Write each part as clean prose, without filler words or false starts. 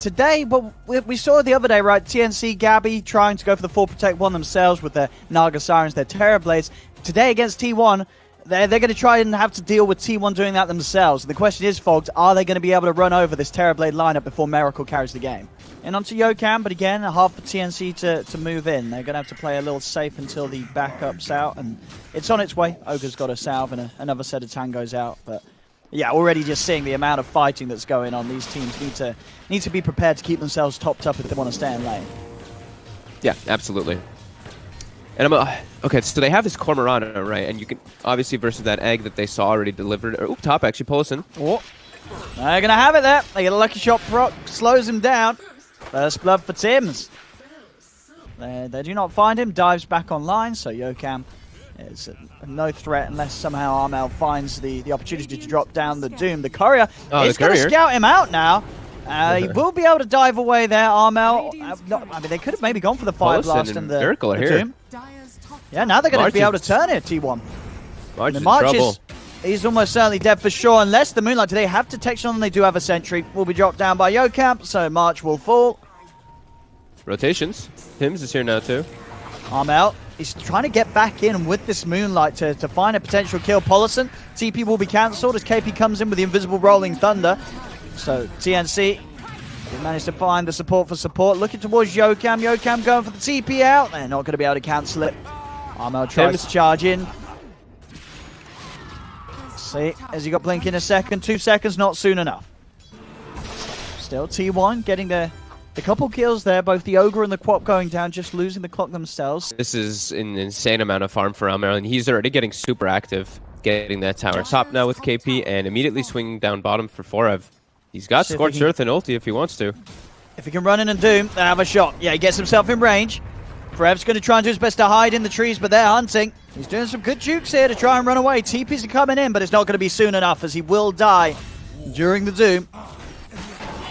today, well, we saw the other day, right? TNC, Gabby trying to go for the 4 Protect 1 themselves with their Naga Sirens, their Terrorblades. Today against T1, they're going to try and have to deal with T1 doing that themselves. The question is, Fogs, are they going to be able to run over this Terrorblade lineup before Miracle carries the game? And onto Yokam, but again, hard for TNC to move in. They're going to have to play a little safe until the backup's out, and it's on its way. Ogre's got a salve and another set of tangos out, but yeah, already just seeing the amount of fighting that's going on. These teams need to be prepared to keep themselves topped up if they want to stay in lane. Yeah, absolutely. And okay, so they have this Cormorant, right? And you can obviously versus that egg that they saw already delivered. Or, top actually, Poulsen. Oh, they're gonna have it there. They get a lucky shot. Brock slows him down. First blood for Tims. They do not find him. Dives back online. So Yokam is no threat unless somehow Armel finds the opportunity to drop down the Doom. The courier is going to scout him out now. He will be able to dive away there, Armel. I mean, they could have maybe gone for the Fire Blast and the Doom. Yeah, now they're going to be able to turn it, T1. March he's almost certainly dead for sure, unless the Moonlight, do they have detection on them? They do have a sentry. Will be dropped down by Yokam, so March will fall. Rotations. Tims is here now too. Armel, he's trying to get back in with this Moonlight to find a potential kill. Polisson, TP will be cancelled as KP comes in with the invisible Rolling Thunder. So TNC, they managed to find the support for support. Looking towards Yokam. Yokam going for the TP out. They're not going to be able to cancel it. Armel tries to charge in. See, has he got Blink in a second? 2 seconds, not soon enough. Still T1 getting the couple kills there. Both the Ogre and the Quap going down, just losing the clock themselves. This is an insane amount of farm for Armel, and he's already getting super active, getting that tower top now with KP, and immediately swinging down bottom for Forev. He's got Scorched Earth and ulti if he wants to. If he can run in and Doom, they have a shot. Yeah, he gets himself in range. Forev's going to try and do his best to hide in the trees, but they're hunting. He's doing some good jukes here to try and run away. TPs are coming in, but it's not going to be soon enough as he will die during the Doom.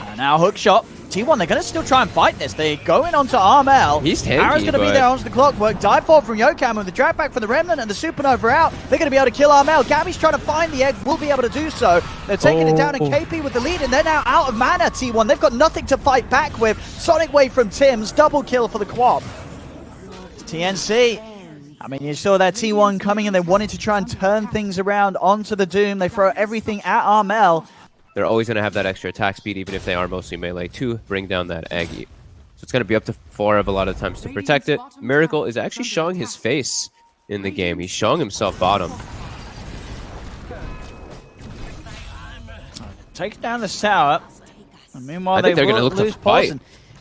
And now hook shot. T1, they're going to still try and fight this. They're going onto Armel. He's tanky, Arrow's going to be there onto the clockwork. Dive forward from Yokam with the drag back from the Remnant and the Supernova out. They're going to be able to kill Armel. Gabby's trying to find the egg. Will be able to do so. They're taking it down, and KP with the lead, and they're now out of mana, T1. They've got nothing to fight back with. Sonic Wave from Tims. Double kill for the Quad. TNC. I mean, you saw that T1 coming, and they wanted to try and turn things around onto the Doom. They throw everything at Armel. They're always going to have that extra attack speed, even if they are mostly melee, to bring down that Aggie. So it's going to be up to Forev a lot of times to protect it. Miracle is actually showing his face in the game. He's showing himself bottom. Takes down the tower. And meanwhile, they're going to look to fight.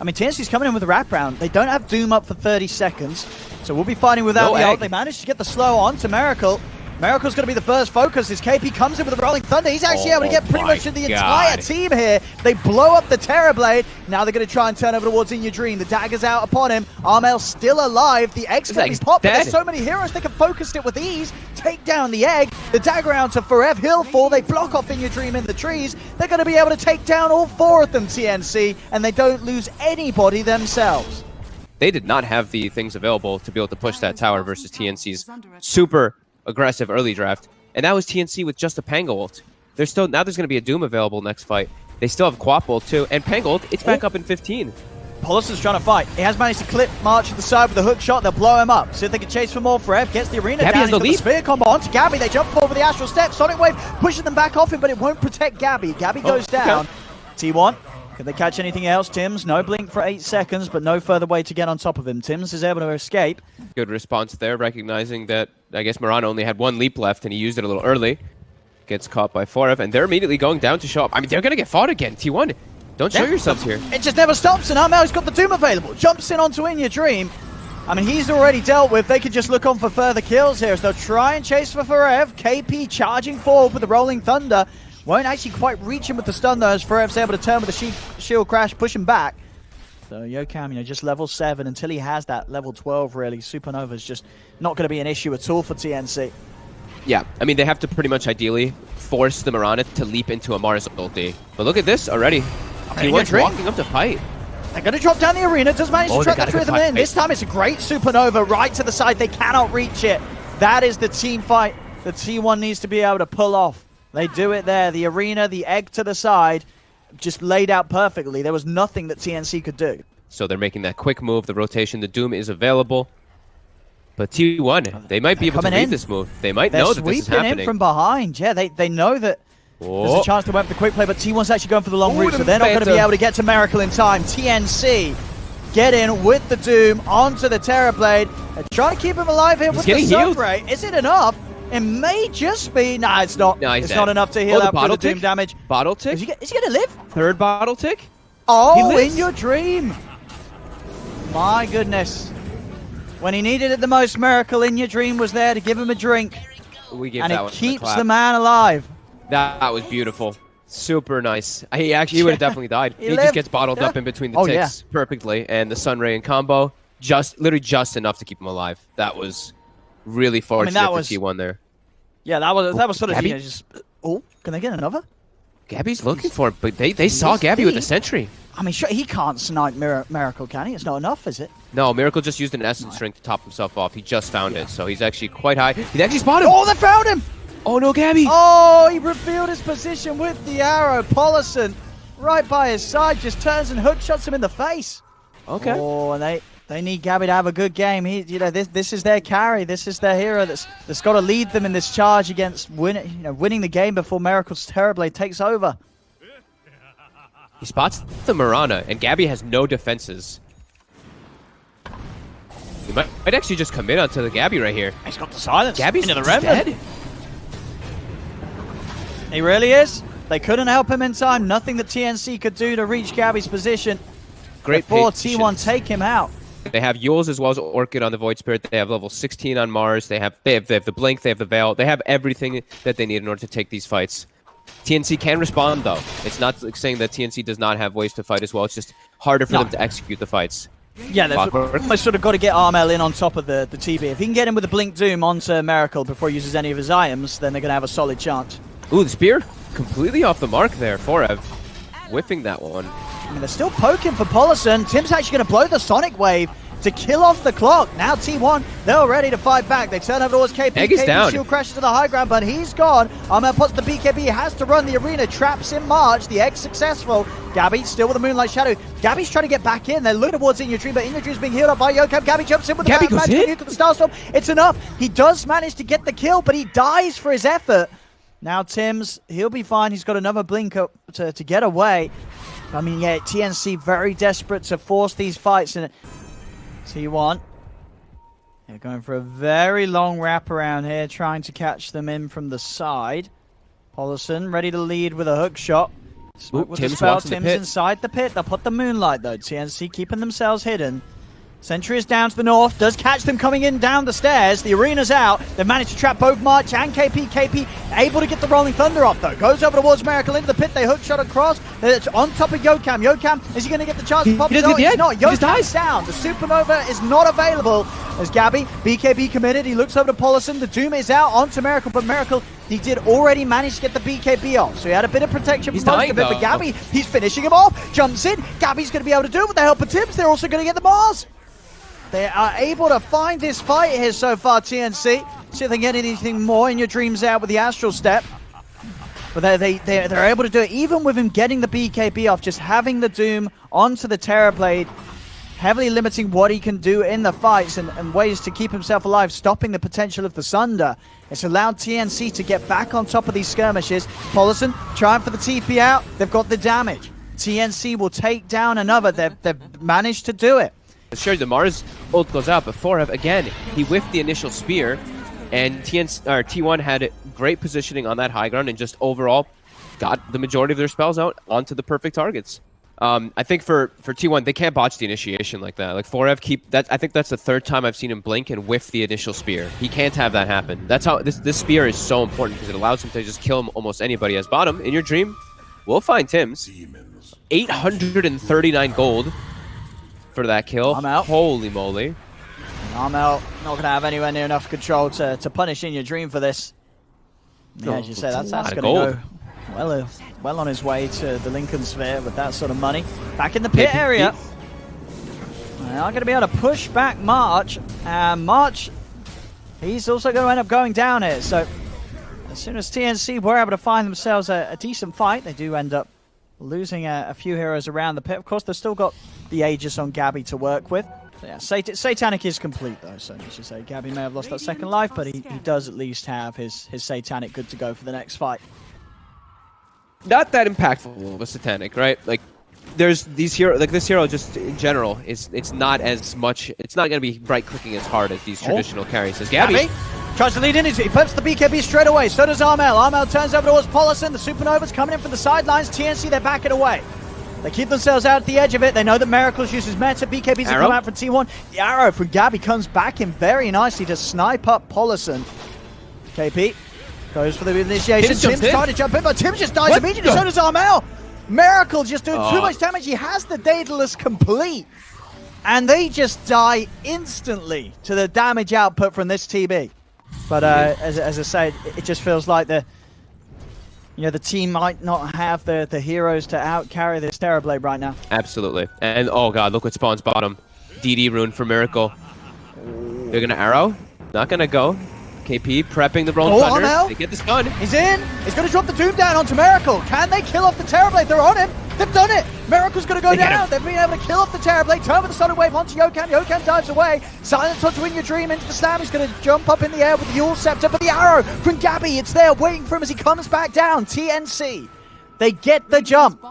I mean, TNC's coming in with a wraparound. They don't have Doom up for 30 seconds, so we'll be fighting without the ult. They managed to get the slow on to Miracle. Miracle's going to be the first focus as KP comes in with a Rolling Thunder. He's actually able to get pretty much the entire team here. They blow up the Terrorblade. Now they're going to try and turn over towards In Your Dream. The dagger's out upon him. Armel's still alive. The egg's going to be popped, but there's so many heroes they can focus it with ease. Take down the egg. The dagger out to Forev. He'll fall. They block off In Your Dream in the trees. They're going to be able to take down all 4 of them, TNC, and they don't lose anybody themselves. They did not have the things available to be able to push that tower versus TNC's super aggressive early draft, and that was TNC with just a Pango ult. There's going to be a Doom available next fight. They still have Quap ult too, and Pango ult, it's back up in 15. Polison's trying to fight. He has managed to clip March to the side with a hook shot. They'll blow him up. See if they can chase for more. Forev gets the arena Gabby down into the the spear combo onto Gabby. They jump forward with the Astral Step. Sonic Wave pushes them back off him, but it won't protect Gabby. Gabby goes down. Okay. T1. Can they catch anything else? Tims, no blink for 8 seconds, but no further way to get on top of him. Tims is able to escape. Good response there, recognizing that, I guess, Moran only had 1 leap left, and he used it a little early. Gets caught by Forev, and they're immediately going down to show up. I mean, they're going to get fought again. T1, don't show yourselves here. It just never stops, and Armel's got the Doom available. Jumps in onto In Your Dream. I mean, he's already dealt with. They could just look on for further kills here, so they'll try and chase for Forev. KP charging forward with the Rolling Thunder. Won't actually quite reach him with the stun though, as Forev's able to turn with the shield crash, push him back. So Yokam, just level 7 until he has that level 12 really. Supernova's just not going to be an issue at all for TNC. Yeah, I mean, they have to pretty much ideally force the Mirana to leap into a Mars ulti. But look at this already. T1's walking up to fight. They're going to drop down the arena. Does manage to trap the 3 of them in. This time it's a great Supernova right to the side. They cannot reach it. That is the team fight that T1 needs to be able to pull off. They do it there. The arena, the egg to the side. just laid out perfectly. There was nothing that TNC could do. So they're making that quick move. The rotation, the Doom is available. But T1, they might be able to read this move. They might know that this is happening. They're sweeping in from behind. Yeah, they know that there's a chance to went for the quick play, but T1's actually going for the long route, so they're not going to be able to get to Miracle in time. TNC get in with the Doom onto the Terrorblade. They're trying to keep him alive here with the Sunray. Is it enough? It may just be. Nah, it's not. No, it's not enough to heal up for the Doom damage. Bottle tick? Is he going to live? Third bottle tick? Oh, in your dream. My goodness. When he needed it the most, Miracle in your dream was there to give him a drink. And it keeps the man alive. That was beautiful. Super nice. He would have definitely died. He just gets bottled up in between the ticks perfectly. And the Sunray and combo, literally just enough to keep him alive. That was really fortunate for T1 there. Yeah, that was sort of just. Oh, can they get another? Gabby's looking for it, but they saw Gabby with the sentry. I mean, sure, he can't snipe Miracle, can he? It's not enough, is it? No, Miracle just used an Essence String to top himself off. He just found it, so he's actually quite high. He actually spotted him! Oh, they found him! Oh, no, Gabby! Oh, he revealed his position with the arrow. Paulison, right by his side, just turns and hook shots him in the face. Okay. Oh, and they need Gabby to have a good game. This is their carry. This is their hero that's got to lead them in this charge against winning the game before Miracle's Terrorblade takes over. He spots the Mirana, and Gabby has no defenses. He might actually just commit onto the Gabby right here. He's got the silence. Gabby's into the dead. He really is. They couldn't help him in time. Nothing that TNC could do to reach Gabby's position. Great before T1 take him out. They have Yules as well as Orchid on the Void Spirit. They have level 16 on Mars. They have the Blink. They have the Veil. They have everything that they need in order to take these fights. TNC can respond, though. It's not saying that TNC does not have ways to fight as well. It's just harder for them to execute the fights. Yeah, they've almost sort of got to get Armel in on top of the TB. If he can get him with a Blink Doom onto Miracle before he uses any of his items, then they're going to have a solid chance. Ooh, the spear completely off the mark there. Forev whiffing that one. I mean, they're still poking for Paulison. Tim's actually going to blow the Sonic Wave to kill off the clock. Now T1, they're ready to fight back. They turn over towards KP. KP shield crashes to the high ground, but he's gone. Armel puts the BKB, has to run the arena, traps in March. The egg successful. Gabby still with the Moonlight Shadow. Gabby's trying to get back in. They're looking towards In Your Dream, but In Your Dream's being healed up by Yokam. Gabby jumps in with the magic to the Starstorm. It's enough. He does manage to get the kill, but he dies for his effort. Now Tim's, he'll be fine. He's got another blink up to get away. I mean, yeah, TNC very desperate to force these fights. And T1, they're going for a very long wraparound here, trying to catch them in from the side. Paulison ready to lead with a hook shot. Smoke with the spell. Tim's inside the pit. They'll put the Moonlight, though. TNC keeping themselves hidden. Sentry is down to the north, does catch them coming in down the stairs. The arena's out. They've managed to trap both March and KP. KP able to get the Rolling Thunder off, though. Goes over towards Miracle into the pit. They hook shot across. It's on top of Yokam. Yokam, is he going to get the chance to pop? No, he's not. Yokam's down. The Supernova is not available as Gabby, BKB committed. He looks over to Paulison. The Doom is out onto Miracle, but Miracle, he did already manage to get the BKB off, so he had a bit of protection for most of it. But Gabby, he's finishing him off. Jumps in. Gabby's going to be able to do it with the help of Tibbs. They're also going to get the Mars. They are able to find this fight here so far, TNC. See if they can get anything more. In Your Dreams out with the Astral Step. But they're able to do it, even with him getting the BKB off, just having the Doom onto the Terrorblade, heavily limiting what he can do in the fights and ways to keep himself alive, stopping the potential of the Sunder. It's allowed TNC to get back on top of these skirmishes. Paulison trying for the TP out. They've got the damage. TNC will take down another. They've managed to do it. Sure, the Mars ult goes out, but Forev, again, he whiffed the initial spear, and T1 had great positioning on that high ground and just overall got the majority of their spells out onto the perfect targets. I think for T1, they can't botch the initiation like that. Like Forev I think that's the third time I've seen him blink and whiff the initial spear. He can't have that happen. That's how this spear is so important, because it allows him to just kill almost anybody as bottom. In Your Dream, we'll find Tim's. 839 gold. For that kill. I'm out. Holy moly. I'm out. Not going to have anywhere near enough control to punish In Your Dream for this. Yeah, as you say, that's going to go well on his way to the Lincoln Sphere with that sort of money. Back in the pit area. They are going to be able to push back March. And March, he's also going to end up going down here. So as soon as TNC were able to find themselves a decent fight, they do end up losing a few heroes around the pit. Of course, they've still got the Aegis on Gabby to work with. So yeah, Satanic is complete, though, so I should say. Gabby may have lost that second life, but he does at least have his Satanic good to go for the next fight. Not that impactful of a Satanic, right? Like, there's these hero, like this hero just in general, it's not as much, it's not going to be right-clicking as hard as these traditional carries. As Gabby tries to lead in, he puts the BKB straight away, so does Armel. Armel turns over towards Polison, the Supernova's coming in from the sidelines, TNC, they're backing away. They keep themselves out at the edge of it. They know that Miracles uses meta. BKBs have come out from T1. The arrow from Gabby comes back in very nicely to snipe up Polison. KP goes for the initiation. Tim's trying to jump in, but Tim just dies immediately. So does Armel. Miracle just doing too much damage. He has the Daedalus complete. And they just die instantly to the damage output from this TB. But as I said, it just feels like the team might not have the heroes to out-carry this Terrorblade right now. Absolutely. And, oh god, look what spawns bottom. DD rune for Miracle. They're going to arrow. Not going to go. KP prepping the Rolling Thunder. Armel. They get the stun. He's in. He's going to drop the Doom down onto Miracle. Can they kill off the Terrorblade? They're on him. They've done it. Miracle's going to go down. They've been able to kill off the Terrorblade. Turn with the Sonic Wave onto Yokan. Yokan dives away. Silence onto In Your Dream into the slam. He's going to jump up in the air with the Yule Scepter. But the arrow from Gabby, it's there waiting for him as he comes back down. TNC. They get the jump.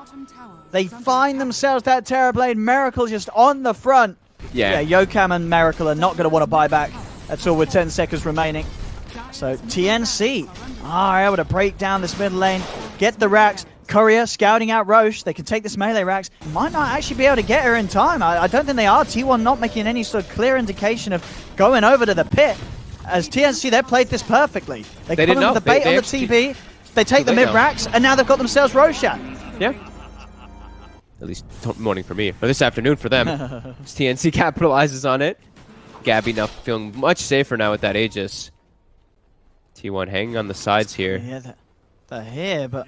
They find themselves that Terrorblade. Miracle just on the front. Yeah, Yokan and Miracle are not going to want to buy back. That's all with 10 seconds remaining. So TNC are able to break down this mid lane, get the racks. Courier scouting out Roche. They can take this melee racks. Might not actually be able to get her in time. I don't think they are. T1 not making any sort of clear indication of going over to the pit. As TNC, they played this perfectly. They come in with the bait on the TB. They take the mid racks, and now they've got themselves Roshan. Yeah. At least morning for me, or this afternoon for them. TNC capitalizes on it. Gabby now feeling much safer now with that Aegis. T1 hanging on the sides here. Yeah, they're here, but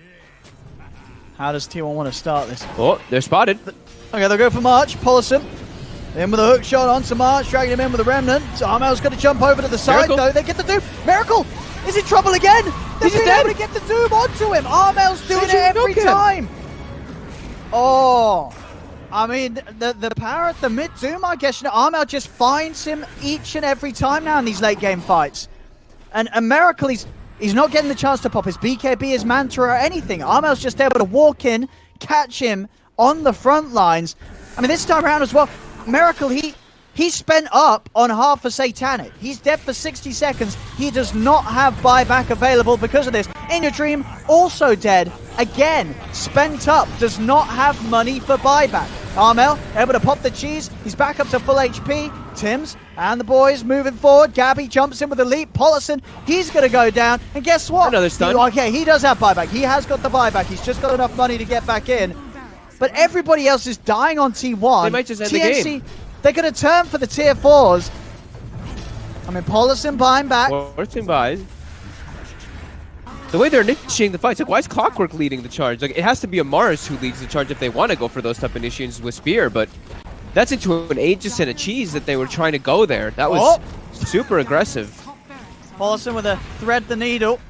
how does T1 want to start this? Oh, they're spotted. Okay, they'll go for March. Polison in with a hook shot onto March, dragging him in with a remnant. Armel's going to jump over to the side, though. They get the Doom. Miracle is in trouble again. They've been able to get the Doom onto him. Armel's doing it every time. Oh, I mean, the power at the mid Doom, I guess. Armel just finds him each and every time now in these late game fights. And Miracle, he's not getting the chance to pop his BKB, his Manta, or anything. Armel's just able to walk in, catch him on the front lines. I mean, this time around as well, Miracle, he spent up on half a Satanic. He's dead for 60 seconds. He does not have buyback available because of this. In Your Dream, also dead. Again, spent up, does not have money for buyback. Armel, able to pop the cheese. He's back up to full HP. Tims and the boys moving forward. Gabby jumps in with a leap. Polison, he's going to go down. And guess what? Another stun. Okay, he does have buyback. He has got the buyback. He's just got enough money to get back in. But everybody else is dying on T1. They might just end TNC, the game. They're going to turn for the tier 4s. I mean, Polison buying back. Polison buys. The way they're initiating the fights, like, why is Clockwork leading the charge? Like, it has to be a Mars who leads the charge if they want to go for those type of initiations with Spear, but that's into an Aegis and a cheese that they were trying to go there. That was super aggressive. Polison with a thread the needle.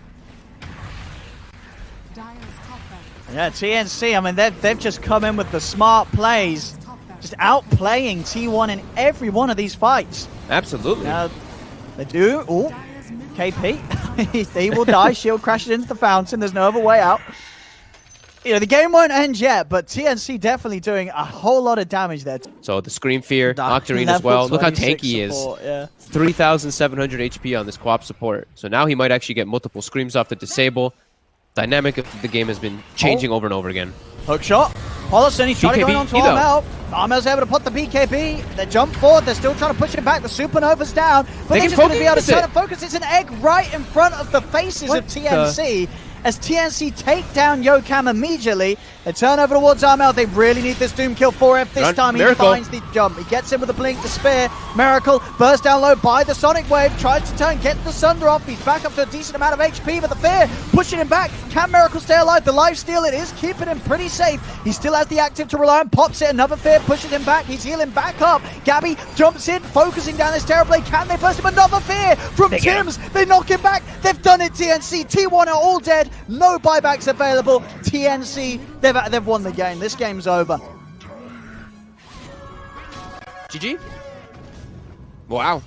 Yeah, TNC, I mean, they've just come in with the smart plays, just outplaying T1 in every one of these fights. Absolutely. Now, they do. Ooh, KP. He will die. Shield crashes into the fountain. There's no other way out. You know, the game won't end yet, but TNC definitely doing a whole lot of damage there. So the Scream Fear, Octarine as well. Look how tanky he is. Yeah. 3,700 HP on this co-op support. So now he might actually get multiple Screams off the disable. Dynamic of the game has been changing over and over again. Hook shot. Polison, he's trying to go on to Armel. Armel's able to put the BKB. They jump forward. They're still trying to push it back. The Supernova's down. But they're just going to be able to turn and focus. It's an egg right in front of the faces of TNC. As TNC take down Yokan immediately. They turn over towards Armel. They really need this Doom kill for him. This time he finds the jump. He gets in with the blink, the spear. Miracle bursts down low by the Sonic Wave. Tries to turn, get the Sunder off. He's back up to a decent amount of HP, but the fear pushing him back. Can Miracle stay alive? The lifesteal, it is keeping him pretty safe. He still has the active to rely on. Pops it. Another fear pushes him back. He's healing back up. Gabby jumps in, focusing down this Terrorblade. Can they burst him? Another fear from Tims. They knock him back. They've done it, TNC. T1 are all dead. No buybacks available. TNC, they've won the game. This game's over. GG. Wow.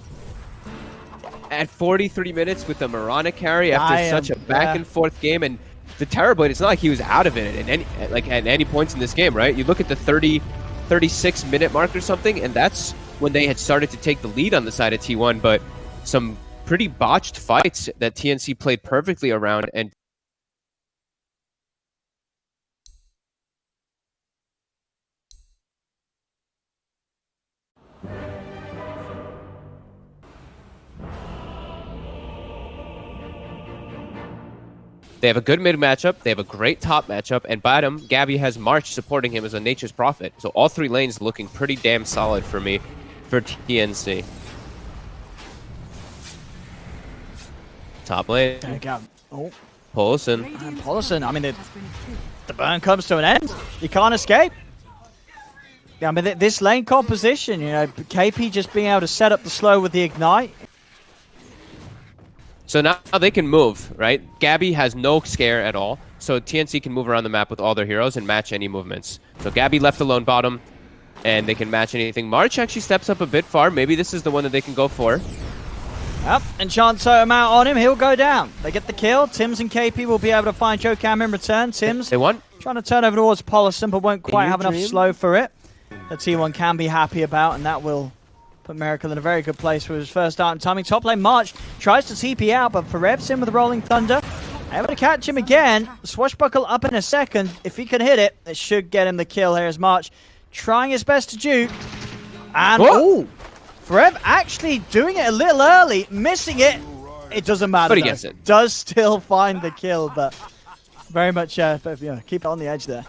At 43 minutes with the Mirana carry after such a back and forth game, and the Terrorblade, it's not like he was out of it at any points in this game, right? You look at the 36 minute mark or something, and that's when they had started to take the lead on the side of T1, but some pretty botched fights that TNC played perfectly around, and they have a good mid matchup, they have a great top matchup, and bottom, Gabby has March supporting him as a Nature's Prophet. So all three lanes looking pretty damn solid for me for TNC. Top lane. There you go. Oh. Paulson. Paulson, I mean, the burn comes to an end. You can't escape. Yeah, I mean, this lane composition, you know, KP just being able to set up the slow with the Ignite. So now they can move, right? Gabby has no scare at all, so TNC can move around the map with all their heroes and match any movements. So Gabby left alone bottom, and they can match anything. March actually steps up a bit far. Maybe this is the one that they can go for. Yep, and chance him out on him, he'll go down. They get the kill. Tims and KP will be able to find Joe Cam in return. Tims they won. Trying to turn over towards Paulson, but won't quite have enough slow for it. The T1 can be happy about, and that will put Miracle in a very good place for his first start in timing. Top lane March tries to TP out, but Ferev's in with the Rolling Thunder. Able to catch him again. Swashbuckle up in a second. If he can hit it, it should get him the kill here as March trying his best to juke. And, ooh, Ferev actually doing it a little early, missing it. It doesn't matter. But he gets it. Does still find the kill, but very much keep it on the edge there.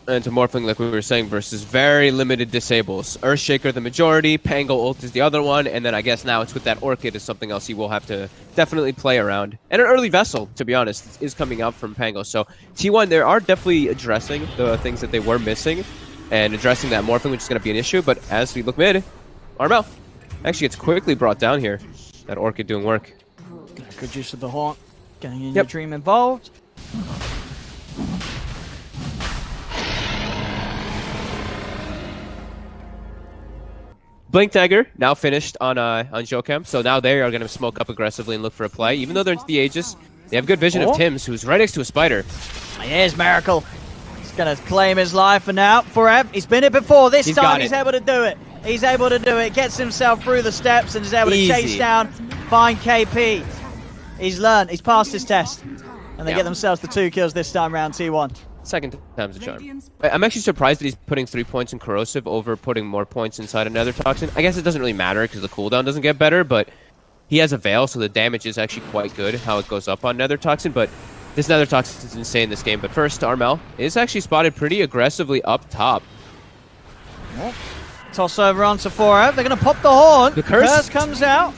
And to Morphling, like we were saying, versus very limited disables. Earthshaker the majority, Pango ult is the other one, and then I guess now it's with that Orchid is something else he will have to definitely play around. And an early Vessel, to be honest, is coming out from Pango. So T1, they are definitely addressing the things that they were missing and addressing that Morphling, which is going to be an issue. But as we look mid, Armel actually gets quickly brought down here. That Orchid doing work. Good use of the Haunt, getting in your Dream involved. Blink Dagger now finished on Jokem, so now they are going to smoke up aggressively and look for a play. Even though they're into the Aegis, they have good vision of Tims, who's right next to a Spider. Here's Miracle. He's going to claim his life for now. Forever. He's been it before. This time he's able to do it. He's able to do it. Gets himself through the steps and is able to chase down, find KP. He's learned. He's passed his test. And they get themselves the 2 kills this time round, T1. Second time's a charm. I'm actually surprised that he's putting 3 points in Corrosive over putting more points inside another Toxin. I guess it doesn't really matter because the cooldown doesn't get better, but he has a Veil, so the damage is actually quite good, how it goes up on Nether Toxin, but this Nether Toxin is insane this game. But first, Armel is actually spotted pretty aggressively up top. Toss over onto Forev. They're going to pop the Horn. The curse comes out.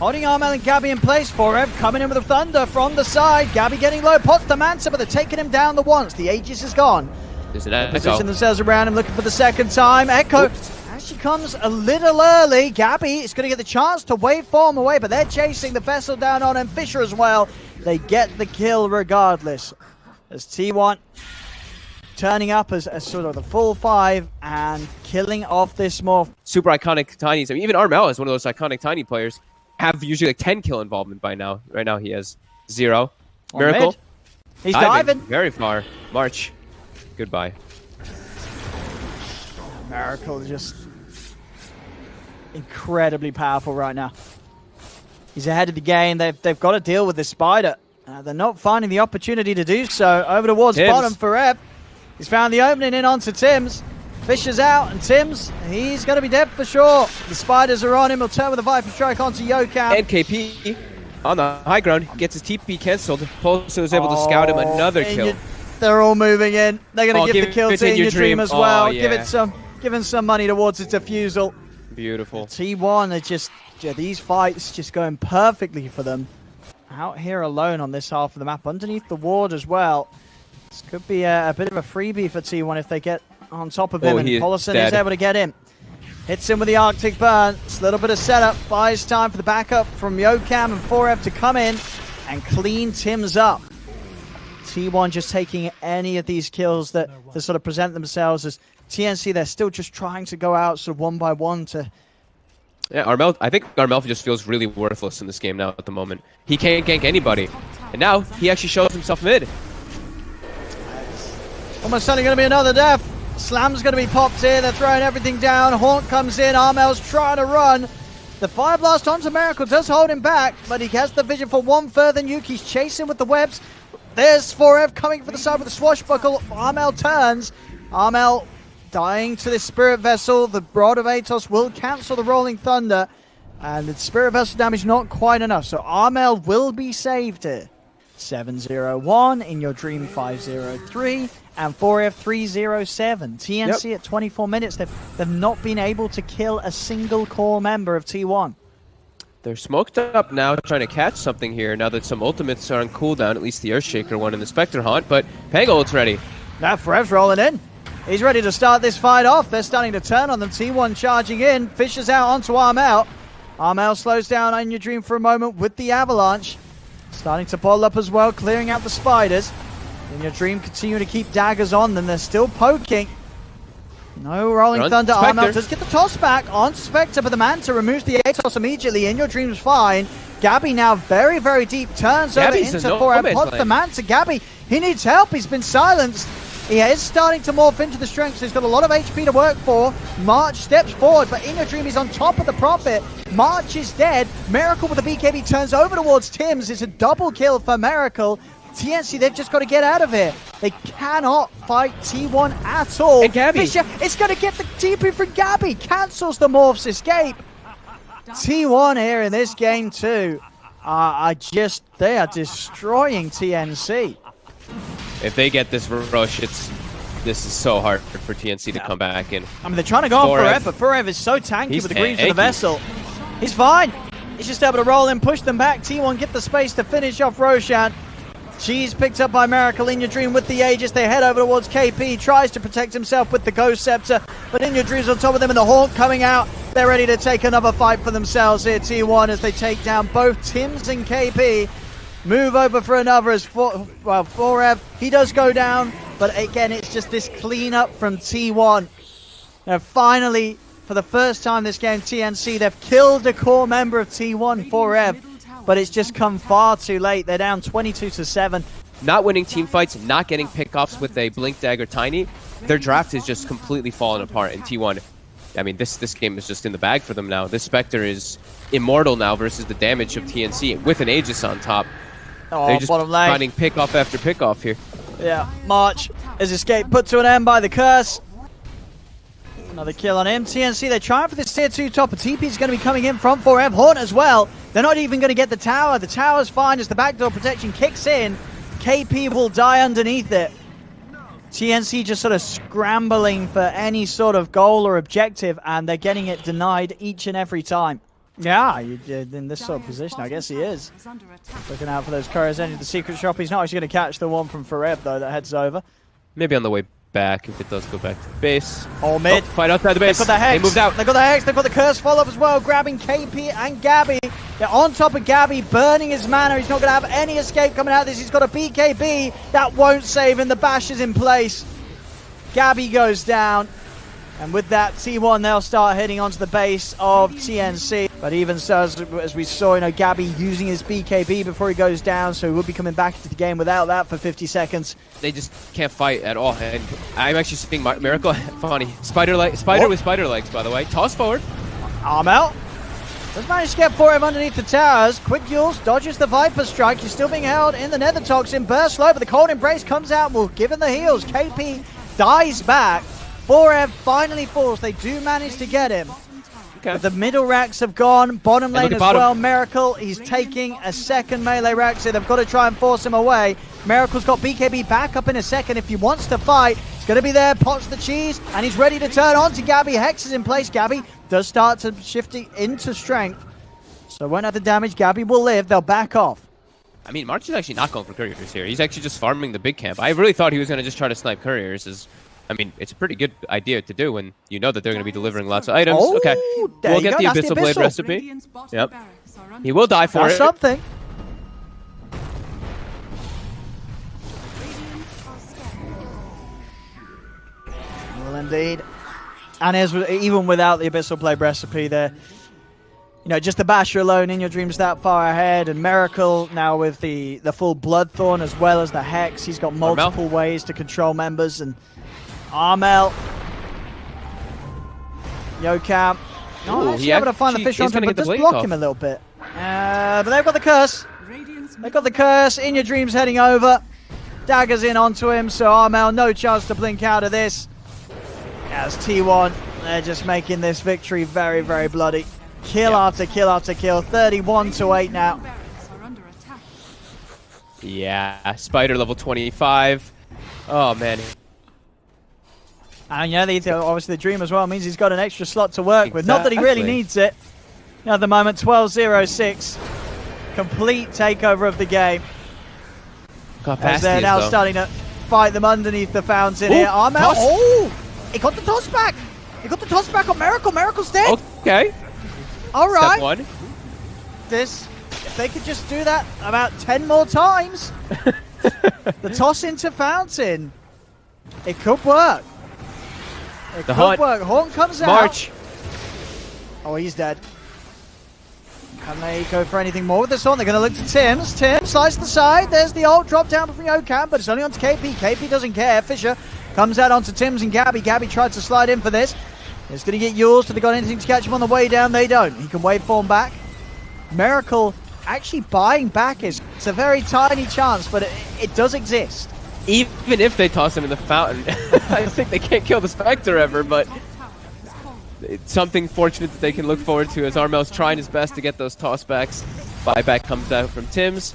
Holding Armel and Gabby in place. Forev coming in with the Thunder from the side. Gabby getting low. Pots the Mansa, but they're taking him down the once. The Aegis is gone. There's an Echo. Position themselves around him, looking for the second time. Echo actually comes a little early. Gabby is going to get the chance to waveform away, but they're chasing the Vessel down on him. Fisher as well. They get the kill regardless. As T1 turning up as sort of the full 5 and killing off this Morph. Super iconic Tinies. I mean, even Armel is one of those iconic Tiny players. Have usually like 10 kill involvement by now. Right now he has 0. Miracle. He's diving. Very far. March. Goodbye. Miracle is just incredibly powerful right now. He's ahead of the game. They've got to deal with this Spider. They're not finding the opportunity to do so. Over towards bottom for Ev. He's found the opening in onto Tims. Fisher's out, and Tims, he's going to be dead for sure. The Spiders are on him. He'll turn with a Viper Strike onto Yokam. And KP on the high ground gets his TP cancelled. Pulso is able to scout him another kill. They're all moving in. They're going to give the kill to In Your Dream as well. Yeah. Give him some money towards its defusal. Beautiful. T1 are just, these fights just going perfectly for them. Out here alone on this half of the map, underneath the ward as well. This could be a bit of a freebie for T1 if they get on top of him, and Paulson is able to get in. Hits him with the Arctic Burn. It's a little bit of setup. Buys time for the backup from Yokam and Forev to come in and clean Tims up. T1 just taking any of these kills that sort of present themselves as TNC. They're still just trying to go out sort of one by one to... Yeah, I think Armel just feels really worthless in this game now at the moment. He can't gank anybody. And now he actually shows himself mid. Almost certainly going to be another death. Slam's going to be popped here. They're throwing everything down. Haunt comes in. Armel's trying to run. The Fire Blast onto Miracle does hold him back, but he has the vision for one further nuke. He's chasing with the webs. There's 4F coming for the side with the swashbuckle. Armel turns. Armel dying to the Spirit Vessel. The Rod of Atos will cancel the Rolling Thunder. And the Spirit Vessel damage not quite enough. So Armel will be saved here. 701 in your dream 503 and 4F 307. TNC at 24 minutes. They've not been able to kill a single core member of T1. They're smoked up now, trying to catch something here now that some ultimates are on cooldown, at least the Earthshaker one and the Spectre Haunt, but Pango ult's ready. Now 4F's rolling in. He's ready to start this fight off. They're starting to turn on them. T1 charging in. Fishes out onto Armel. Armel slows down on your dream for a moment with the Avalanche. Starting to bottle up as well, clearing out the spiders. In your dream, continue to keep daggers on them. They're still poking. No Rolling Thunder. Armel does get the toss back on Spectre, but the Manta removes the Atos immediately. In your dream's fine. Gabby now very, very deep. Turns over into 4M. Pots the Manta. Gabby, he needs help. He's been silenced. He is starting to morph into the strength, so he's got a lot of HP to work for. March steps forward, but In Your Dream is on top of the Prophet. March is dead. Miracle with the BKB turns over towards Tim's. It's a double kill for Miracle. TNC, they've just got to get out of here. They cannot fight T1 at all. And Gabby. Fisher is going to get the TP for Gabby. Cancels the Morph's escape. T1 here in this game too. They are destroying TNC. If they get this rush, this is so hard for TNC to come back. And I mean, they're trying to go on 4F, but 4F is so tanky with the green for the Vessel. He's fine. He's just able to roll in, push them back. T1 get the space to finish off Roshan. She's picked up by Miracle. In Your Dream with the Aegis. They head over towards KP. Tries to protect himself with the Ghost Scepter. But In Your Dream's on top of them and the Haunt coming out. They're ready to take another fight for themselves here, T1, as they take down both Tims and KP. Move over for another as 4F. He does go down. But again, it's just this cleanup from T1. Now, finally, for the first time this game, TNC, they've killed a core member of T1, 4F. But it's just come far too late. They're down 22-7. Not winning team fights, not getting pickoffs with a Blink Dagger Tiny. Their draft is just completely fallen apart in T1. I mean, this game is just in the bag for them now. This Spectre is immortal now versus the damage of TNC with an Aegis on top. Oh, they're just finding pickoff after pickoff here. Yeah, March is escaped, put to an end by the curse. Another kill on him. TNC, they're trying for this tier 2 top. A TP is going to be coming in from 4M. Haunt as well. They're not even going to get the tower. The tower's fine as the backdoor protection kicks in. KP will die underneath it. TNC just sort of scrambling for any sort of goal or objective, and they're getting it denied each and every time. Yeah, in this sort of position, I guess he is. Looking out for those couriers entering the secret shop. He's not actually going to catch the one from Fareb, though, that heads over. Maybe on the way back, if it does go back to base. Oh, mid. Fight outside the base. They've got the Hex. They moved out. They've got the Hex. They've got the Curse follow-up as well, grabbing KP and Gabby. They're on top of Gabby, burning his mana. He's not going to have any escape coming out of this. He's got a BKB. That won't save him. The bash is in place. Gabby goes down. And with that, T1, they'll start heading onto the base of TNC. But even so, as we saw, Gabby using his BKB before he goes down, so he will be coming back into the game without that for 50 seconds. They just can't fight at all. And I'm actually seeing Miracle. Funny. Spider with spider legs, by the way. Toss forward. Armel does manage to get 4M underneath the towers. Quick Yules dodges the Viper Strike. He's still being held in the Nether Toxin. Burst low, but the Cold Embrace comes out and will give him the heals. KP dies back. 4M finally falls. They do manage to get him. Okay. But the middle racks have gone. Bottom lane as well. Miracle, he's taking a second melee rack, so they've got to try and force him away. Miracle's got BKB back up in a second. If he wants to fight, he's going to be there. Pops the cheese, and he's ready to turn on to Gabby. Hex is in place. Gabby does start to shift into strength. So won't have the damage. Gabby will live. They'll back off. I mean, March is actually not going for couriers here. He's actually just farming the big camp. I really thought he was going to just try to snipe couriers. I mean, it's a pretty good idea to do when you know that they're going to be delivering lots of items. Oh, okay, we'll get the Abyssal Blade recipe. Yep. He will die for it. Something. indeed. And even without the Abyssal Blade recipe there, you know, just the Basher alone, In Your Dreams that far ahead, and Miracle now with the full Bloodthorn as well as the Hex. He's got multiple ways to control members, and Armel, Yokam. No, actually able to find the fish on him, but just block him a little bit. But they've got the curse. They've got the curse. In Your Dreams heading over. Daggers in onto him, so Armel, no chance to blink out of this. As T1, they're just making this victory very, very bloody. Kill after kill after kill. 31-8 now. Yeah, Spider level 25. Oh, man. And yeah, obviously the Dream as well means he's got an extra slot to work with. Not that he really needs it. At the moment, 12-0-6. Complete takeover of the game. As they're now starting to fight them underneath the fountain here. Armel, he got the toss back. He got the toss back on Miracle. Miracle's dead. Okay. All right. Step one. If they could just do that about 10 more times, the toss into fountain, it could work. It could work. Horn comes out. March. Oh, he's dead. Can they go for anything more with this one? They're going to look to Tim's. Tim slides to the side. There's the ult drop down from Yokam, but it's only onto KP. KP doesn't care. Fisher comes out onto Tim's and Gabby. Gabby tried to slide in for this. It's going to get yours. Do they got anything to catch him on the way down? They don't. He can waveform back. Miracle actually buying back it's a very tiny chance, but it does exist. Even if they toss him in the fountain, I think they can't kill the Spectre ever, but it's something fortunate that they can look forward to as Armel's trying his best to get those tossbacks. Buyback comes out from Tim's.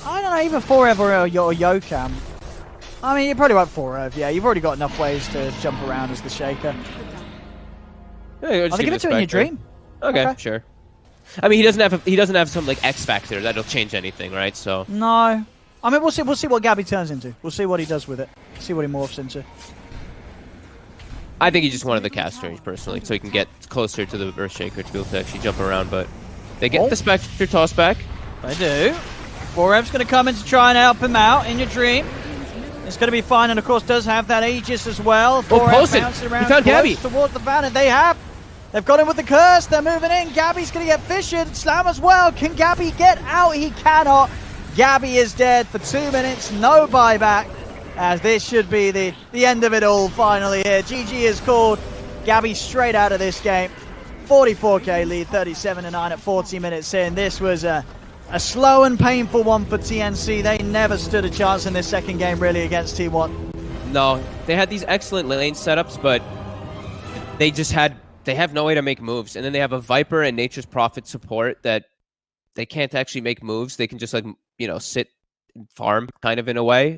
I don't know, even Forever or Yokam. I mean, you probably want Forever, yeah. You've already got enough ways to jump around as the Shaker. Yeah, I'll give it to In Your Dream. Okay, sure. I mean, he doesn't have some like X factor that'll change anything, right? So no. I mean, we'll see what Gabby turns into. We'll see what he does with it. See what he morphs into. I think he just wanted the cast range personally, so he can get closer to the Earthshaker to be able to actually jump around. But they get the Spectre toss back. They do. Forev's going to come in to try and help him out. In Your Dream. It's going to be fine, and of course does have that Aegis as well. Forev bouncing around found Gabby towards the fountain. They have. They've got him with the curse. They're moving in. Gabby's going to get fissured. Slam as well. Can Gabby get out? He cannot. Gabby is dead for 2 minutes. No buyback. As this should be the end of it all finally here. GG is called. Gabby straight out of this game. 44k lead, 37-9 at 40 minutes in. This was a slow and painful one for TNC. They never stood a chance in this second game really against T1. No, they had these excellent lane setups, but they have no way to make moves. And then they have a Viper and Nature's Prophet support that they can't actually make moves. They can just, like, you know, sit and farm kind of in a way.